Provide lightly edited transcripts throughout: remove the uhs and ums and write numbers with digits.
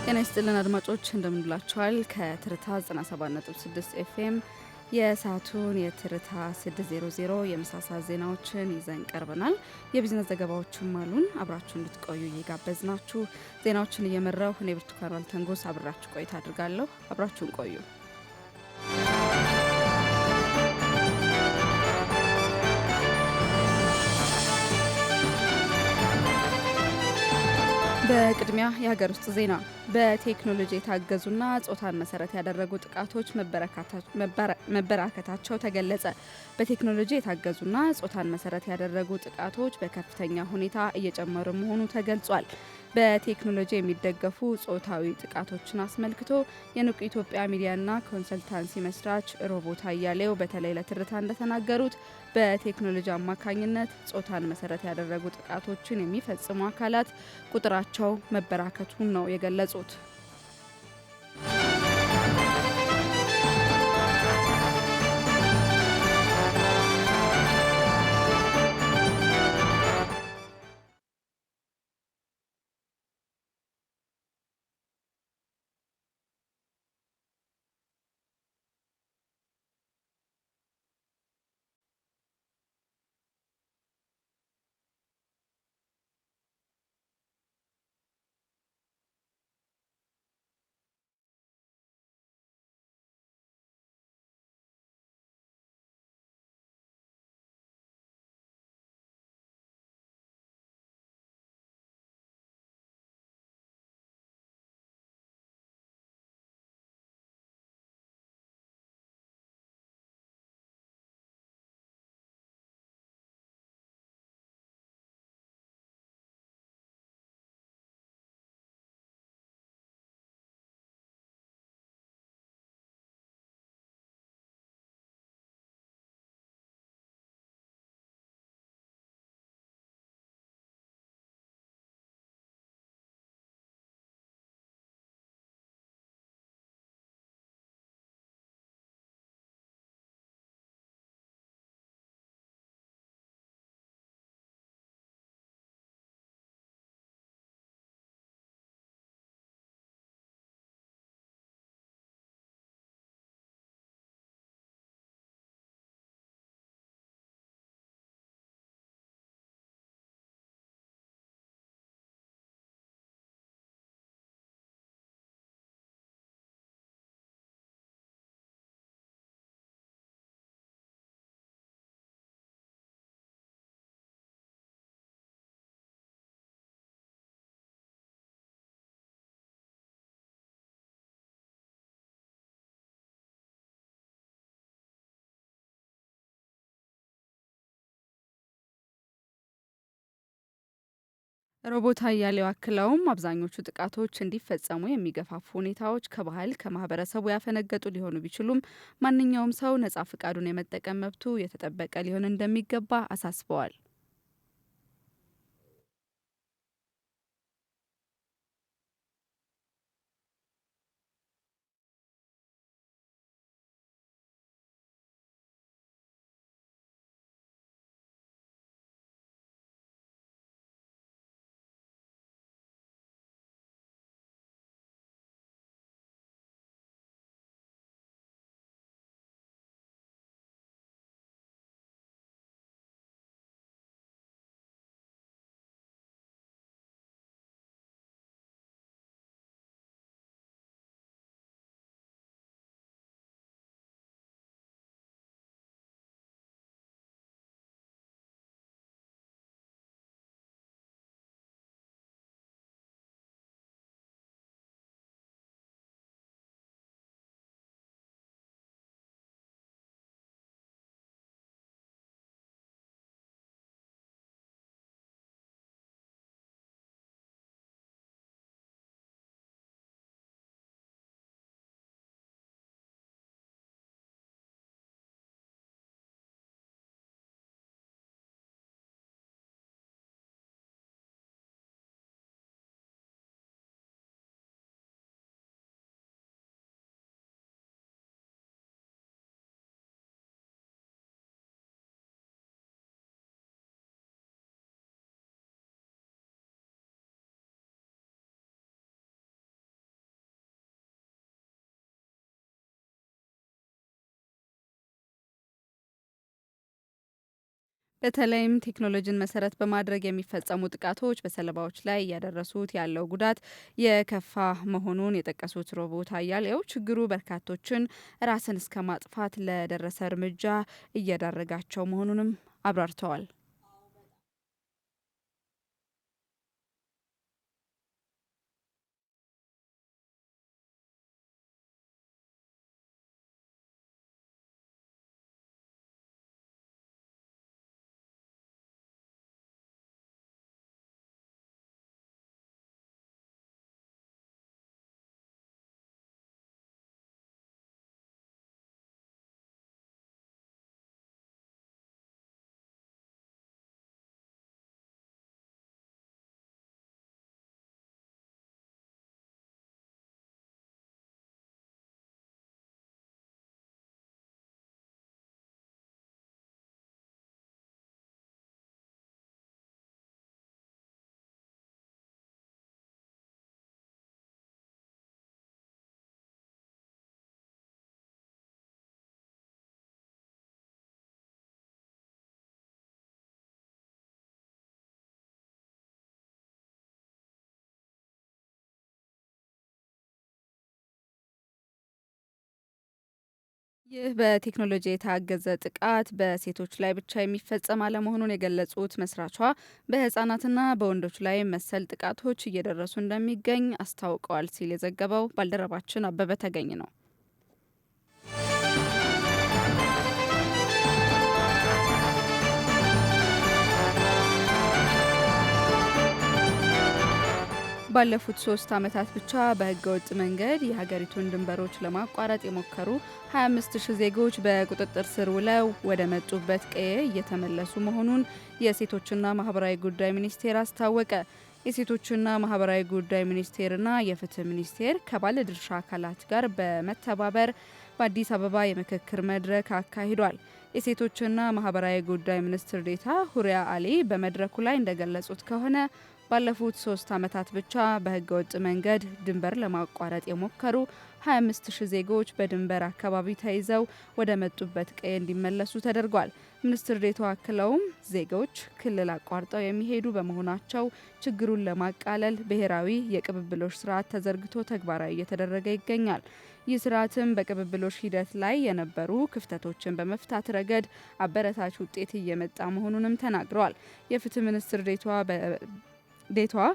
ጤና ይስጥልን አድማጮች እንደምንላችኋል። ከትርታ 97.6 ኤፍኤም የሰዓቱን የትርታ 600 የምሳ ሰዓት ዜናዎችን ይዘን ቀርበናል። የቢዝነስ ዘገባዎችም አሉን። አብራችሁ እንድትቆዩ እየጋበዝናችሁ ዜናዎችን እየመራው እኔ ብርቱካን ዋልተንጎስ አብራችሁ ቆይታ አድርጋለሁ። አብራችሁን ቆዩ። በቅድሚያ የሀገር ውስጥ ዜና። በቴክኖሎጂ የታገዙና ጾታን መሰረት ያደረጉ ጥቃቶች መበራከታቸው ተገለጸ። በቴክኖሎጂ የታገዙና ጾታን መሰረት ያደረጉ ጥቃቶች በከፍተኛ ሁኔታ እየጨመሩ መሆኑ ተገልጿል። በቴክኖሎጂ የሚደገፉ ጾታዊ ጥቃቶችን አስመልክቶ የንቁ ኢትዮጵያ ሚዲያና ኮንሰልታንሲ መስራች ሮቦት አያሌው በተለይ ለትርታ እንደተናገሩት በቴክኖሎጂ አማካኝነት ጾታን መሰረት ያደረጉ ጥቃቶችን የሚፈጽሙ አካላት ቁጥራቸው መበራከቱን ነው የገለጹት። ሮቦት አያሌው አክለውም አብዛኞቹ ጥቃቶች እንዲፈጸሙ የሚገፋፉ ሁኔታዎች ከባህል ከማህበረሰቡ ያፈነገጡ ሊሆኑ ቢችሉም ማንኛውም ሰው ነጻ ፍቃዱን የመጠቀም መብቱ የተጠበቀ ሊሆን እንደሚገባ አሳስበዋል። በተለይም ቴክኖሎጂን መሰረት በማድረግ የሚፈጸሙ ጥቃቶች በሰለባዎች ላይ እያደረሱት ያለው ጉዳት የከፋ መሆኑን የጠቀሱት ሮቦት አያሌው ችግሩ በርካቶችን ራስን እስከ ማጥፋት ለደረሰ እርምጃ እየዳረጋቸው መሆኑንም አብራርተዋል። ይህ በቴክኖሎጂ የታገዘ ጥቃት በሴቶች ላይ ብቻ የሚፈጸም አለመሆኑን የገለጹት መስራቿ በህጻናትና በወንዶች ላይ መሰል ጥቃቶች እየደረሱ እንደሚገኝ አስታውቀዋል ሲል የዘገበው ባልደረባችን አበበ ተገኝ ነው። ባለፉት 3 ዓመታት ብቻ በህገወጥ መንገድ የሀገሪቱን ድንበሮች ለማቋረጥ የሞከሩ 25,000 ዜጎች በቁጥጥር ስር ውለው ወደ መጡበት ቀዬ እየተመለሱ መሆኑን የሴቶችና ማህበራዊ ጉዳይ ሚኒስቴር አስታወቀ። የሴቶችና ማህበራዊ ጉዳይ ሚኒስቴርና የፍትህ ሚኒስቴር ከባለድርሻ አካላት ጋር በመተባበር በአዲስ አበባ የምክክር መድረክ አካሂዷል። የሴቶችና ማህበራዊ ጉዳይ ሚኒስትር ዴኤታ ሁሪያ አሊ በመድረኩ ላይ እንደገለጹት ከሆነ ባለፉት 3 ዓመታት ብቻ በህገወጥ መንገድ ድንበር ለማቋረጥ የሞከሩ 25,000 ዜጎች በድንበር አካባቢ ተይዘው ወደ መጡበት ቀዬ እንዲመለሱ ተደርጓል። ሚኒስትር ዴኤታው አክለውም ዜጎች ክልል አቋርጠው የሚሄዱ በመሆናቸው ችግሩን ለማቃለል ብሔራዊ የቅብብሎሽ ስርዓት ተዘርግቶ ተግባራዊ እየተደረገ ይገኛል። ይህ ስርዓትም በቅብብሎሽ ሂደት ላይ የነበሩ ክፍተቶችን በመፍታት ረገድ አበረታች ውጤት እየመጣ መሆኑንም ተናግረዋል። የፍትህ ሚኒስትር ዴኤታዋ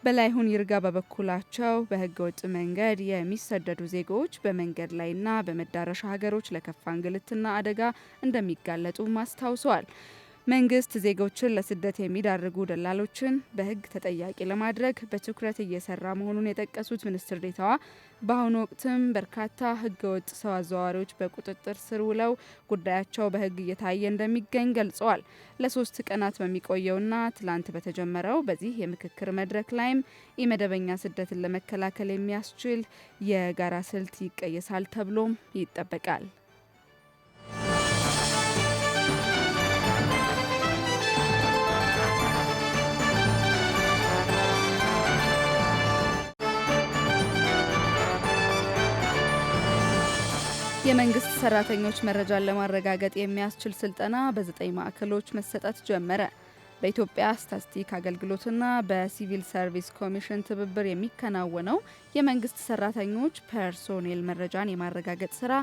በላይሁን ይርጋ በበኩላቸው በህገወጥ መንገድ የሚሰደዱ ዜጎች በመንገድ ላይና በመዳረሻ ሀገሮች ለከፋ እንግልትና አደጋ እንደሚጋለጡ አስታውሰዋል። መንግስት ዜጎችን ለስደት የሚዳርጉ ደላሎችን በህግ ተጠያቂ ለማድረግ በትኩረት እየሰራ መሆኑን የጠቀሱት ሚኒስትር ዴኤታዋ በአሁኑ ወቅትም በርካታ ህገወጥ ሰው አዘዋዋሪዎች በቁጥጥር ስር ውለው ጉዳያቸው በህግ እየታየ እንደሚገኝ ገልጸዋል። ለ3 ቀናት በሚቆየውና ትላንት በተጀመረው በዚህ የምክክር መድረክ ላይም ኢመደበኛ ስደትን ለመከላከል የሚያስችል የጋራ ስልት ይቀየሳል ተብሎም ይጠበቃል። የመንግስት ሰራተኞች መረጃን ለማረጋገጥ የሚያስችል ስልጠና በ9 ማዕከሎች መሰጠት ጀመረ። በኢትዮጵያ ስታትስቲክ አገልግሎትና በሲቪል ሰርቪስ ኮሚሽን ትብብር የሚከናወነው የመንግስት ሰራተኞች ፐርሶኔል መረጃን የማረጋገጥ ስራ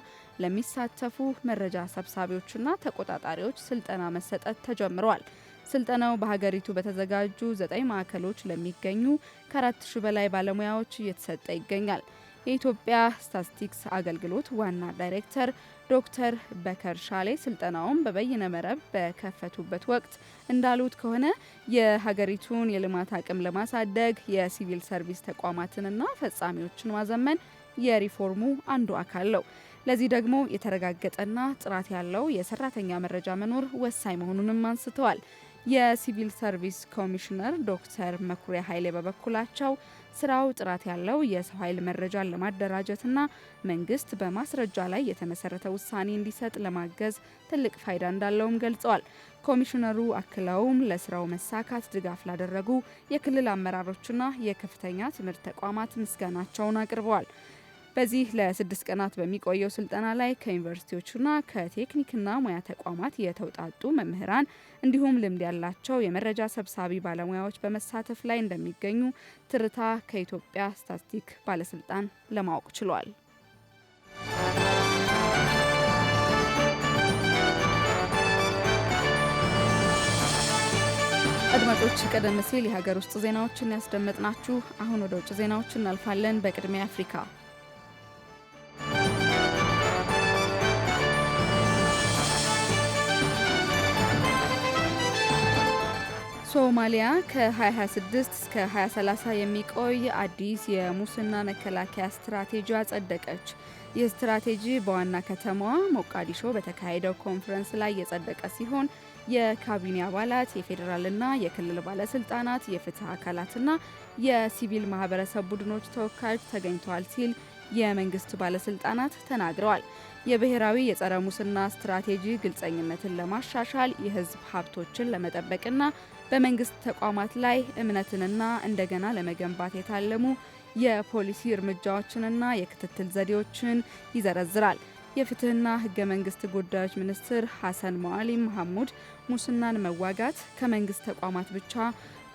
ለሚሳተፉ መረጃ ሰብሳቢዎችና ተቆጣጣሪዎች ስልጠና መሰጠት ተጀምሯል። ስልጠናው በሀገሪቱ በተዘጋጁ 9 ማዕከሎች ለሚገኙ ከ4,000 በላይ ባለሙያዎች እየተሰጠ ይገኛል። የኢትዮጵያ ስታትስቲክስ አገልግሎት ዋና ዳይሬክተር ዶክተር በከር ሻሌ ስልጠናውን በበይነ መረብ በከፈቱበት ወቅት እንዳሉት ከሆነ የሀገሪቱን የልማት አቅም ለማሳደግ የሲቪል ሰርቪስ ተቋማትንና ፈጻሚዎችን ማዘመን የሪፎርሙ አንዱ አካል ነው። ለዚህ ደግሞ የተረጋገጠና ጥራት ያለው የሰራተኛ መረጃ መኖር ወሳኝ መሆኑንም አንስተዋል። የሲቪል ሰርቪስ ኮሚሽነር ዶክተር መኩሪያ ኃይሌ በበኩላቸው ስራው ጥራት ያለው የሰው ኃይል መረጃን ለማደራጀትና መንግስት በማስረጃ ላይ የተመሰረተ ውሳኔ እንዲሰጥ ለማገዝ ትልቅ ፋይዳ እንዳለውም ገልጸዋል። ኮሚሽነሩ አክለውም ለስራው መሳካት ድጋፍ ላደረጉ የክልል አመራሮችና የከፍተኛ ትምህርት ተቋማት ምስጋናቸውን አቅርበዋል። በዚህ ለ6 ቀናት በሚቆየው ስልጠና ላይ ከዩኒቨርሲቲዎችና ከቴክኒክና ሙያ ተቋማት የተውጣጡ መምህራን እንዲሁም ልምድ ያላቸው የመረጃ ሰብሳቢ ባለሙያዎች በመሳተፍ ላይ እንደሚገኙ ትርታ ከኢትዮጵያ ስታትስቲክ ባለስልጣን ለማወቅ ችሏል። አድማጮች ቀደም ሲል የሀገር ውስጥ ዜናዎችን ያስደመጥናችሁ። አሁን ወደ ውጭ ዜናዎች እናልፋለን። በቅድሚያ አፍሪካ። ሶማሊያ ከ2026 እስከ 2030 የሚቆይ አዲስ የሙስና መከላከያ ስትራቴጂ አጸደቀች። ይህ ስትራቴጂ በዋና ከተማዋ ሞቃዲሾ በተካሄደው ኮንፈረንስ ላይ የጸደቀ ሲሆን የካቢኔ አባላት፣ የፌዴራልና የክልል ባለስልጣናት፣ የፍትህ አካላትና የሲቪል ማህበረሰብ ቡድኖች ተወካዮች ተገኝተዋል ሲል የመንግስት ባለስልጣናት ተናግረዋል። የብሔራዊ የጸረ ሙስና ስትራቴጂ ግልጸኝነትን ለማሻሻል፣ የህዝብ ሀብቶችን ለመጠበቅና በመንግስት ተቋማት ላይ እምነትንና እንደገና ለመገንባት የታለሙ የፖሊሲ እርምጃዎችንና የክትትል ዘዴዎችን ይዘረዝራል። የፍትህና ህገ መንግስት ጉዳዮች ሚኒስትር ሐሰን ሙዓሊም መሐሙድ ሙስናን መዋጋት ከመንግስት ተቋማት ብቻ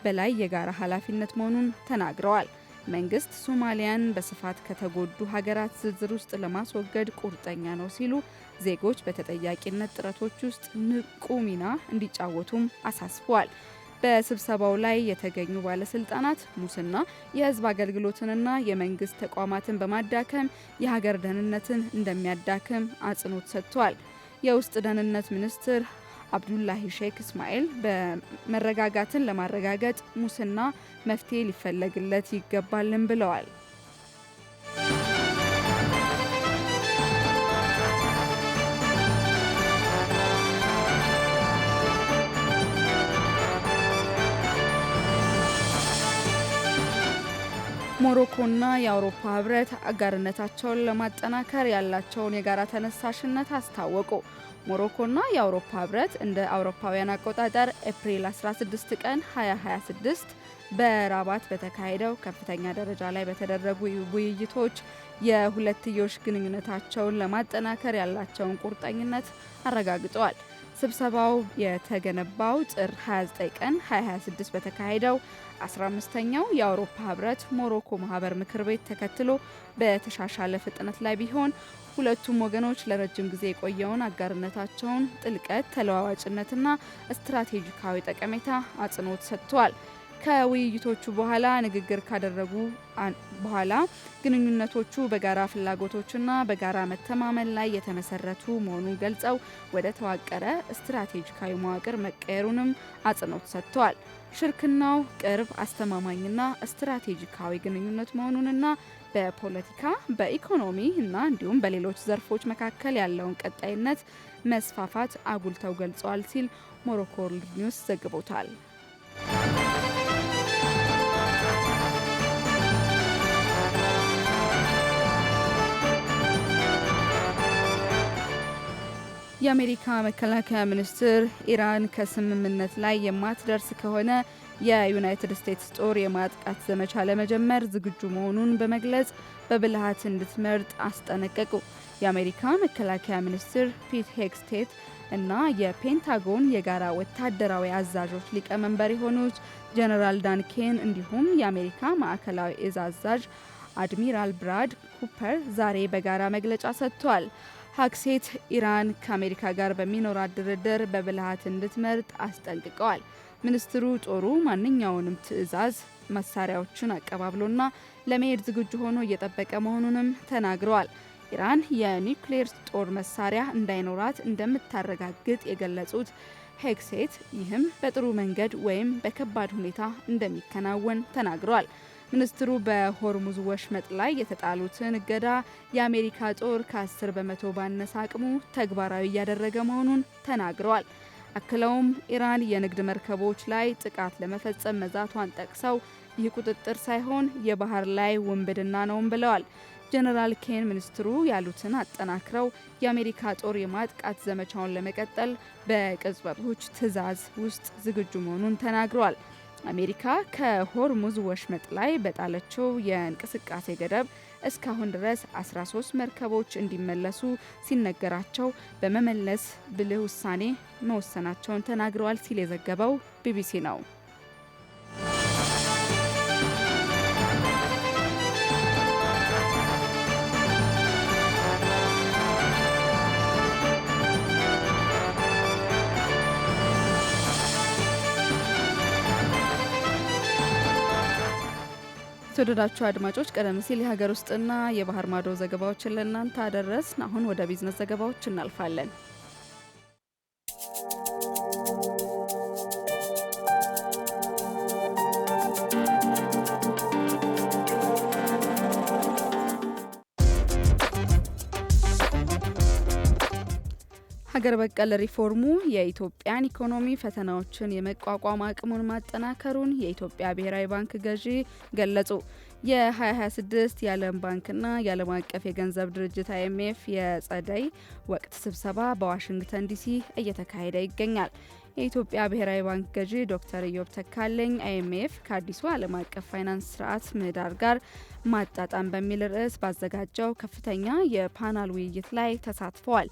በላይ የጋራ ኃላፊነት መሆኑን ተናግረዋል። መንግስት ሶማሊያን በስፋት ከተጎዱ ሀገራት ዝርዝር ውስጥ ለማስወገድ ቁርጠኛ ነው ሲሉ ዜጎች በተጠያቂነት ጥረቶች ውስጥ ንቁ ሚና እንዲጫወቱም አሳስበዋል። በስብሰባው ላይ የተገኙ ባለስልጣናት ሙስና የህዝብ አገልግሎትንና የመንግስት ተቋማትን በማዳከም የሀገር ደህንነትን እንደሚያዳክም አጽንኦት ሰጥተዋል። የውስጥ ደህንነት ሚኒስትር አብዱላሂ ሼክ እስማኤል በመረጋጋትን ለማረጋገጥ ሙስና መፍትሄ ሊፈለግለት ይገባልን ብለዋል። ሞሮኮና የአውሮፓ ህብረት አጋርነታቸውን ለማጠናከር ያላቸውን የጋራ ተነሳሽነት አስታወቁ። ሞሮኮና የአውሮፓ ህብረት እንደ አውሮፓውያን አቆጣጠር ኤፕሪል 16 ቀን 2026 በራባት በተካሄደው ከፍተኛ ደረጃ ላይ በተደረጉ ውይይቶች የሁለትዮሽ ግንኙነታቸውን ለማጠናከር ያላቸውን ቁርጠኝነት አረጋግጠዋል። ስብሰባው የተገነባው ጥር 29 ቀን 2026 በተካሄደው 15ኛው የአውሮፓ ህብረት ሞሮኮ ማህበር ምክር ቤት ተከትሎ በተሻሻለ ፍጥነት ላይ ቢሆን ሁለቱም ወገኖች ለረጅም ጊዜ የቆየውን አጋርነታቸውን ጥልቀት፣ ተለዋዋጭነትና ስትራቴጂካዊ ጠቀሜታ አጽንኦት ሰጥተዋል። ከውይይቶቹ በኋላ ንግግር ካደረጉ በኋላ ግንኙነቶቹ በጋራ ፍላጎቶችና በጋራ መተማመን ላይ የተመሰረቱ መሆኑን ገልጸው ወደ ተዋቀረ ስትራቴጂካዊ መዋቅር መቀየሩንም አጽንኦት ሰጥተዋል። ሽርክናው ቅርብ፣ አስተማማኝና ስትራቴጂካዊ ግንኙነት መሆኑንና በፖለቲካ፣ በኢኮኖሚ እና እንዲሁም በሌሎች ዘርፎች መካከል ያለውን ቀጣይነት መስፋፋት አጉልተው ገልጸዋል ሲል ሞሮኮ ወርልድ ኒውስ ዘግቦታል። የአሜሪካ መከላከያ ሚኒስትር ኢራን ከስምምነት ላይ የማትደርስ ከሆነ የዩናይትድ ስቴትስ ጦር የማጥቃት ዘመቻ ለመጀመር ዝግጁ መሆኑን በመግለጽ በብልሃት እንድትመርጥ አስጠነቀቁ። የአሜሪካ መከላከያ ሚኒስትር ፒት ሄግስቴት እና የፔንታጎን የጋራ ወታደራዊ አዛዦች ሊቀመንበር የሆኑት ጀነራል ዳን ኬን እንዲሁም የአሜሪካ ማዕከላዊ እዝ አዛዥ አድሚራል ብራድ ኩፐር ዛሬ በጋራ መግለጫ ሰጥተዋል። ሀክሴት ኢራን ከአሜሪካ ጋር በሚኖራት ድርድር በብልሃት እንድትመርጥ አስጠንቅቀዋል። ሚኒስትሩ ጦሩ ማንኛውንም ትዕዛዝ፣ መሳሪያዎችን አቀባብሎና ለመሄድ ዝግጁ ሆኖ እየጠበቀ መሆኑንም ተናግረዋል። ኢራን የኒውክሌር ጦር መሳሪያ እንዳይኖራት እንደምታረጋግጥ የገለጹት ሄግሴት ይህም በጥሩ መንገድ ወይም በከባድ ሁኔታ እንደሚከናወን ተናግረዋል። ሚኒስትሩ በሆርሙዝ ወሽመጥ ላይ የተጣሉትን እገዳ የአሜሪካ ጦር ከ10 በመቶ ባነሰ አቅሙ ተግባራዊ እያደረገ መሆኑን ተናግረዋል። አክለውም ኢራን የንግድ መርከቦች ላይ ጥቃት ለመፈጸም መዛቷን ጠቅሰው ይህ ቁጥጥር ሳይሆን የባህር ላይ ውንብድና ነውም ብለዋል። ጀነራል ኬን ሚኒስትሩ ያሉትን አጠናክረው የአሜሪካ ጦር የማጥቃት ዘመቻውን ለመቀጠል በቅጽበቶች ትዕዛዝ ውስጥ ዝግጁ መሆኑን ተናግረዋል። አሜሪካ ከሆርሙዝ ወሽመጥ ላይ በጣለችው የእንቅስቃሴ ገደብ እስካሁን ድረስ 13 መርከቦች እንዲመለሱ ሲነገራቸው በመመለስ ብልህ ውሳኔ መወሰናቸውን ተናግረዋል ሲል የዘገበው ቢቢሲ ነው። የተወደዳችሁ አድማጮች ቀደም ሲል የሀገር ውስጥና የባህር ማዶ ዘገባዎችን ለእናንተ አደረስን። አሁን ወደ ቢዝነስ ዘገባዎች እናልፋለን። ሀገር በቀል ሪፎርሙ የኢትዮጵያን ኢኮኖሚ ፈተናዎችን የመቋቋም አቅሙን ማጠናከሩን የኢትዮጵያ ብሔራዊ ባንክ ገዢ ገለጹ። የ2026 የዓለም ባንክና የዓለም አቀፍ የገንዘብ ድርጅት IMF የጸደይ ወቅት ስብሰባ በዋሽንግተን ዲሲ እየተካሄደ ይገኛል። የኢትዮጵያ ብሔራዊ ባንክ ገዢ ዶክተር ኢዮብ ተካልኝ IMF ከአዲሱ ዓለም አቀፍ ፋይናንስ ስርዓት ምህዳር ጋር ማጣጣም በሚል ርዕስ ባዘጋጀው ከፍተኛ የፓናል ውይይት ላይ ተሳትፈዋል።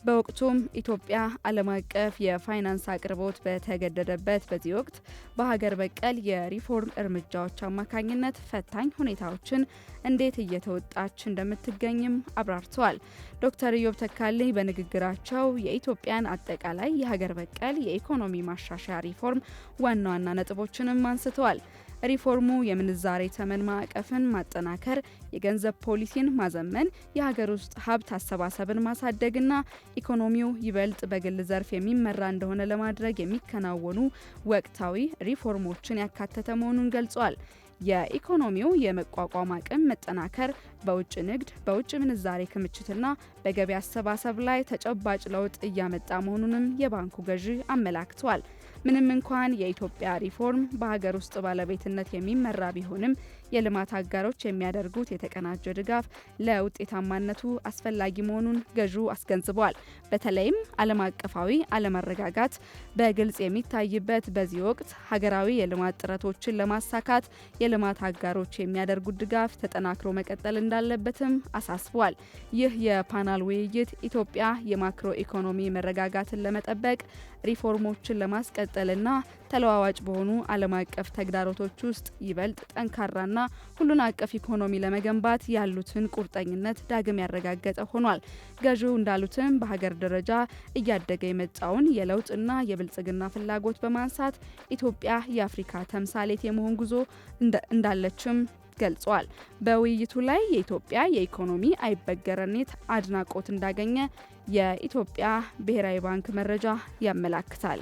በወቅቱም ኢትዮጵያ ዓለም አቀፍ የፋይናንስ አቅርቦት በተገደደበት በዚህ ወቅት በሀገር በቀል የሪፎርም እርምጃዎች አማካኝነት ፈታኝ ሁኔታዎችን እንዴት እየተወጣች እንደምትገኝም አብራርተዋል። ዶክተር ኢዮብ ተካልኝ በንግግራቸው የኢትዮጵያን አጠቃላይ የሀገር በቀል የኢኮኖሚ ማሻሻያ ሪፎርም ዋና ዋና ነጥቦችንም አንስተዋል። ሪፎርሙ የምንዛሬ ተመን ማዕቀፍን ማጠናከር፣ የገንዘብ ፖሊሲን ማዘመን፣ የሀገር ውስጥ ሀብት አሰባሰብን ማሳደግና ኢኮኖሚው ይበልጥ በግል ዘርፍ የሚመራ እንደሆነ ለማድረግ የሚከናወኑ ወቅታዊ ሪፎርሞችን ያካተተ መሆኑን ገልጿል። የኢኮኖሚው የመቋቋም አቅም መጠናከር በውጭ ንግድ፣ በውጭ ምንዛሬ ክምችትና በገቢ አሰባሰብ ላይ ተጨባጭ ለውጥ እያመጣ መሆኑንም የባንኩ ገዢ አመላክተዋል። ምንም እንኳን የኢትዮጵያ ሪፎርም በሀገር ውስጥ ባለቤትነት የሚመራ ቢሆንም የልማት አጋሮች የሚያደርጉት የተቀናጀ ድጋፍ ለውጤታማነቱ አስፈላጊ መሆኑን ገዢው አስገንዝበዋል። በተለይም ዓለም አቀፋዊ አለመረጋጋት በግልጽ የሚታይበት በዚህ ወቅት ሀገራዊ የልማት ጥረቶችን ለማሳካት የልማት አጋሮች የሚያደርጉት ድጋፍ ተጠናክሮ መቀጠል እንዳለበትም አሳስበዋል። ይህ የፓናል ውይይት ኢትዮጵያ የማክሮ ኢኮኖሚ መረጋጋትን ለመጠበቅ ሪፎርሞችን ለማስቀጠልና ተለዋዋጭ በሆኑ ዓለም አቀፍ ተግዳሮቶች ውስጥ ይበልጥ ጠንካራና ሁሉን አቀፍ ኢኮኖሚ ለመገንባት ያሉትን ቁርጠኝነት ዳግም ያረጋገጠ ሆኗል። ገዢው እንዳሉትም በሀገር ደረጃ እያደገ የመጣውን የለውጥና የብልጽግና ፍላጎት በማንሳት ኢትዮጵያ የአፍሪካ ተምሳሌት የመሆን ጉዞ እንዳለችም ገልጿል። በውይይቱ ላይ የኢትዮጵያ የኢኮኖሚ አይበገረኔት አድናቆት እንዳገኘ የኢትዮጵያ ብሔራዊ ባንክ መረጃ ያመላክታል።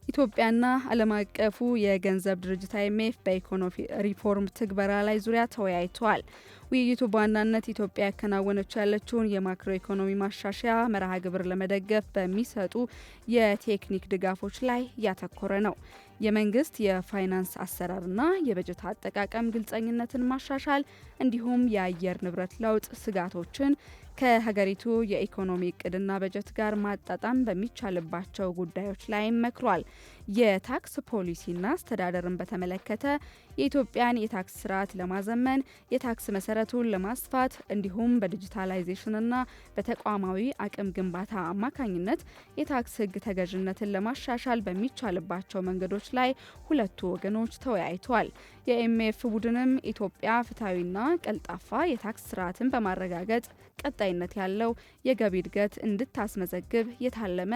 ኢትዮጵያና ዓለም አቀፉ የገንዘብ ድርጅት IMF በኢኮኖሚ ሪፎርም ትግበራ ላይ ዙሪያ ተወያይተዋል። ውይይቱ በዋናነት ኢትዮጵያ ያከናወነች ያለችውን የማክሮ ኢኮኖሚ ማሻሻያ መርሃ ግብር ለመደገፍ በሚሰጡ የቴክኒክ ድጋፎች ላይ ያተኮረ ነው። የመንግስት የፋይናንስ አሰራርና የበጀት አጠቃቀም ግልጸኝነትን ማሻሻል እንዲሁም የአየር ንብረት ለውጥ ስጋቶችን ከሀገሪቱ የኢኮኖሚ እቅድና በጀት ጋር ማጣጣም በሚቻልባቸው ጉዳዮች ላይ መክሯል። የታክስ ፖሊሲና አስተዳደርን በተመለከተ የኢትዮጵያን የታክስ ስርዓት ለማዘመን የታክስ መሰረቱን ለማስፋት እንዲሁም በዲጂታላይዜሽንና በተቋማዊ አቅም ግንባታ አማካኝነት የታክስ ሕግ ተገዥነትን ለማሻሻል በሚቻልባቸው መንገዶች ላይ ሁለቱ ወገኖች ተወያይተዋል። የIMF ቡድንም ኢትዮጵያ ፍትሐዊና ቀልጣፋ የታክስ ስርዓትን በማረጋገጥ ቀጣይነት ያለው የገቢ እድገት እንድታስመዘግብ የታለመ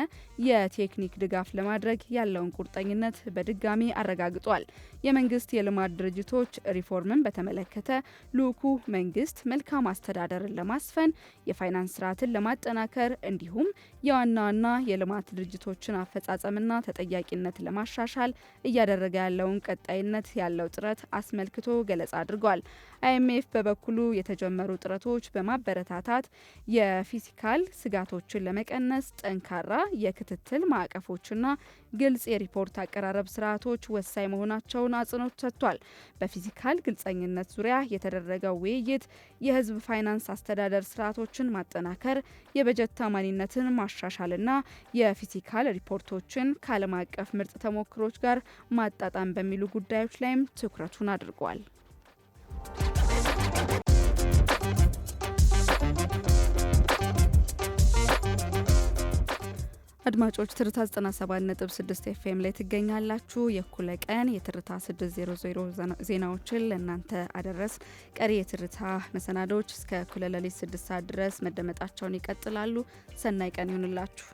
የቴክኒክ ድጋፍ ለማድረግ ያለውን ቁርጠኝነት በድጋሚ አረጋግጧል። የመንግስት የልማት ድርጅቶች ሪፎርምን በተመለከተ ልዑኩ መንግስት መልካም አስተዳደርን ለማስፈን የፋይናንስ ስርዓትን ለማጠናከር እንዲሁም የዋና ዋና የልማት ድርጅቶችን አፈጻጸምና ተጠያቂነት ለማሻሻል እያደረገ ያለውን ቀጣይነት ያለው ጥረት አስመልክቶ ገለጻ አድርጓል። IMF በበኩሉ የተጀመሩ ጥረቶች በማበረታታት የፊስካል ስጋቶችን ለመቀነስ ጠንካራ የክትትል ማዕቀፎችና ግልጽ የሪፖርት አቀራረብ ስርዓቶች ወሳኝ መሆናቸውን አጽንኦት ሰጥቷል። በፊስካል ግልጸኝነት ዙሪያ የተደረገው ውይይት የህዝብ ፋይናንስ አስተዳደር ስርዓቶችን ማጠናከር፣ የበጀት ታማኒነትን ማሻሻልና የፊስካል ሪፖርቶችን ከዓለም አቀፍ ምርጥ ተሞክሮች ጋር ማጣጣም በሚሉ ጉዳዮች ላይም ትኩረቱን አድርጓል። አድማጮች ትርታ 97.6 ኤፍኤም ላይ ትገኛላችሁ። የእኩለ ቀን የትርታ 600 ዜናዎችን ለእናንተ አደረስ። ቀሪ የትርታ መሰናዶች እስከ እኩለ ሌሊት 6 ሰዓት ድረስ መደመጣቸውን ይቀጥላሉ። ሰናይ ቀን ይሁንላችሁ።